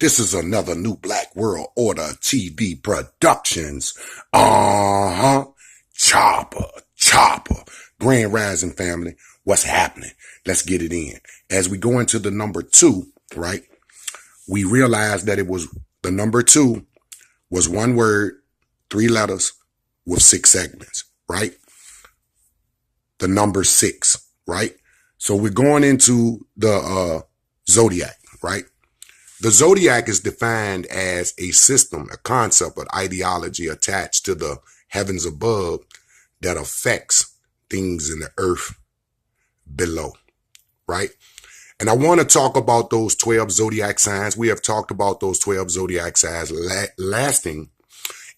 This is another New Black World Order TV Productions. Chopper. Grand Rising family. What's happening? Let's get it in. As we go into the number 2, right? We realized that the number 2 was one word, 3 letters with 6 segments, right? The number 6, right? So we're going into the zodiac, right? The zodiac is defined as a system, a concept, an ideology attached to the heavens above that affects things in the earth below, right? And I want to talk about those 12 zodiac signs. We have talked about those 12 zodiac signs lasting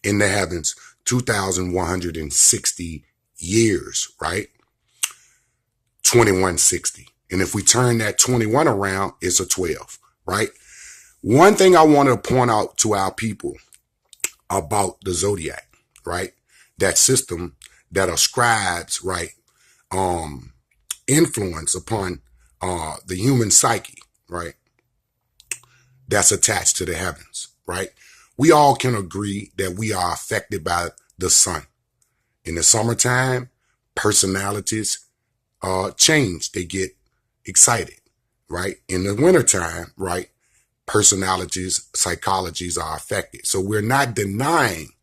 in the heavens 2,160 years, right? 2160. And if we turn that 21 around, it's a 12, right? One thing I want to point out to our people about the zodiac, right? That system that ascribes, right, influence upon the human psyche, right? That's attached to the heavens, right? We all can agree that we are affected by the sun. In the summertime, personalities change. They get excited, right? In the wintertime, right? Personalities, psychologies are affected. So we're not denying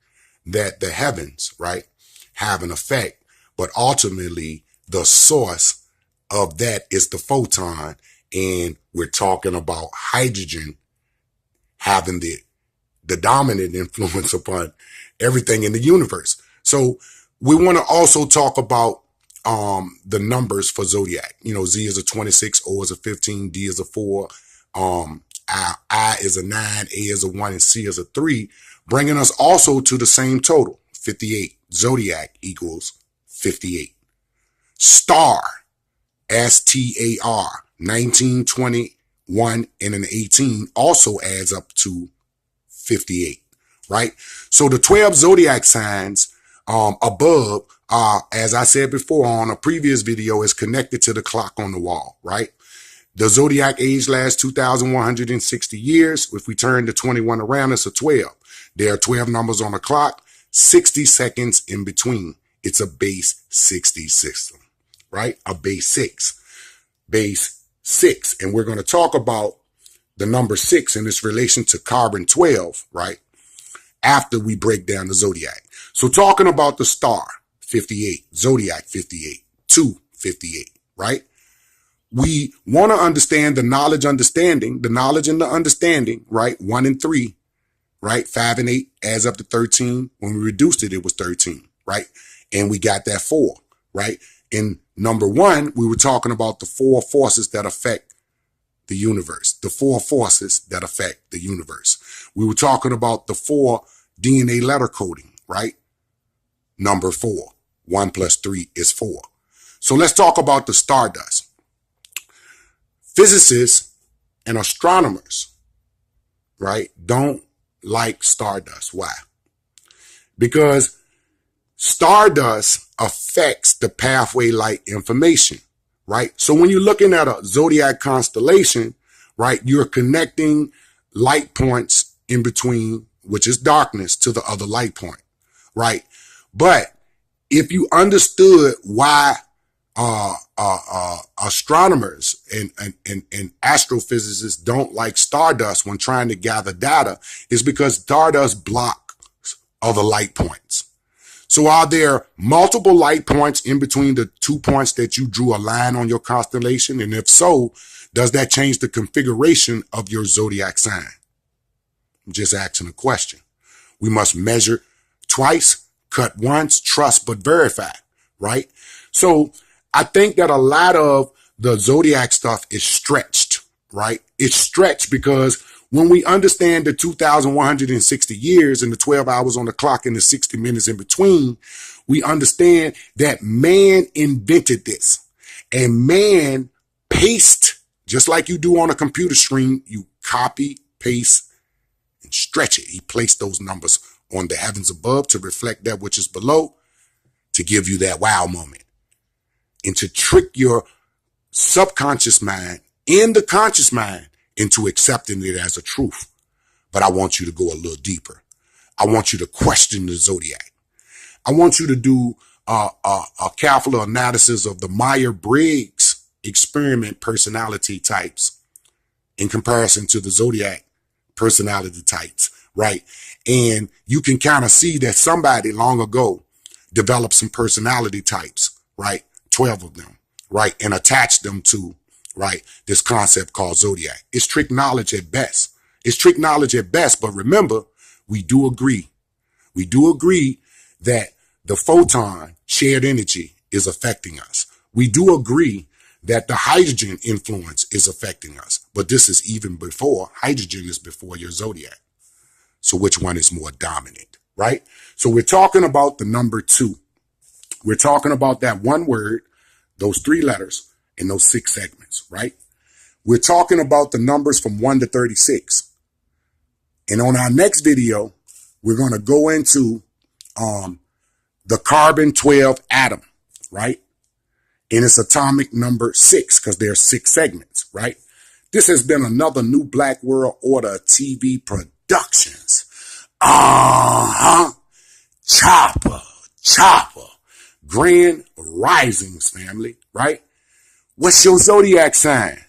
that the heavens, right, have an effect, but ultimately the source of that is the photon. And we're talking about hydrogen having the dominant influence upon everything in the universe. So we want to also talk about the numbers for zodiac. You know, Z is a 26, O is a 15, D is a 4, I is a 9, A is a 1, and C is a 3, bringing us also to the same total, 58. Zodiac equals 58. Star, S-T-A-R, 19, 21, and an 18 also adds up to 58, right? So the 12 zodiac signs above are, as I said before on a previous video, is connected to the clock on the wall, right? The zodiac age lasts 2,160 years. If we turn the 21 around, it's a 12. There are 12 numbers on the clock, 60 seconds in between. It's a base 60 system, right? A base 6. Base 6. And we're going to talk about the number 6 in its relation to carbon 12, right? After we break down the zodiac. So talking about the star, 58, zodiac 58, 258, right? We want to understand the knowledge and the understanding, right? 1 and 3, right? 5 and 8 adds up to 13. When we reduced it, it was 13, right? And we got that 4, right? In number 1, we were talking about the 4 forces that affect the universe, the 4 forces that affect the universe. We were talking about the 4 DNA letter coding, right? Number 4, 1 plus 3 is 4. So let's talk about the stardust. Physicists and astronomers, right, don't like stardust. Why? Because stardust affects the pathway light information, right? So when you're looking at a zodiac constellation, right, you're connecting light points in between, which is darkness, to the other light point, right? But if you understood why astronomers and astrophysicists don't like stardust when trying to gather data, is because stardust blocks other light points. So are there multiple light points in between the 2 points that you drew a line on your constellation? And if so, does that change the configuration of your zodiac sign? I'm just asking a question. We must measure twice, cut once, trust but verify, right? So I think that a lot of the zodiac stuff is stretched, right? It's stretched because when we understand the 2,160 years and the 12 hours on the clock and the 60 minutes in between, we understand that man invented this. And man paste, just like you do on a computer screen, you copy, paste, and stretch it. He placed those numbers on the heavens above to reflect that which is below, to give you that wow moment. And to trick your subconscious mind and the conscious mind into accepting it as a truth. but I want you to go a little deeper. I want you to question the zodiac. I want you to do a careful analysis of the Myers-Briggs experiment personality types in comparison to the zodiac personality types, right? And you can kind of see that somebody long ago developed some personality types, right? 12 of them, right? And attached them to, right, this concept called zodiac. It's trick knowledge at best. It's trick knowledge at best, but remember, we do agree. We do agree that the photon shared energy is affecting us. We do agree that the hydrogen influence is affecting us, but this is even before, hydrogen is before your zodiac. So which one is more dominant, right? So we're talking about the number 2. We're talking about that one word, those 3 letters, and those 6 segments, right? We're talking about the numbers from 1 to 36. And on our next video, we're going to go into the carbon-12 atom, right? And its atomic number 6, because there are 6 segments, right? This has been another New Black World Order TV Productions. Chopper. Grand Risings, family, right? What's your zodiac sign?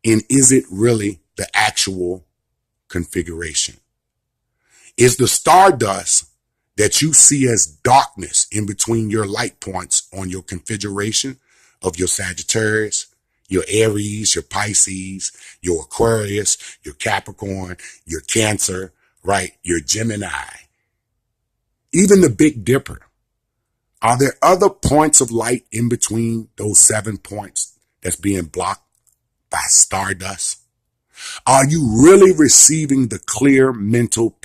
And is it really the actual configuration? Is the stardust that you see as darkness in between your light points on your configuration of your Sagittarius, your Aries, your Pisces, your Aquarius, your Capricorn, your Cancer, right? Your Gemini, even the Big Dipper. Are there other points of light in between those 7 points that's being blocked by stardust? Are you really receiving the clear mental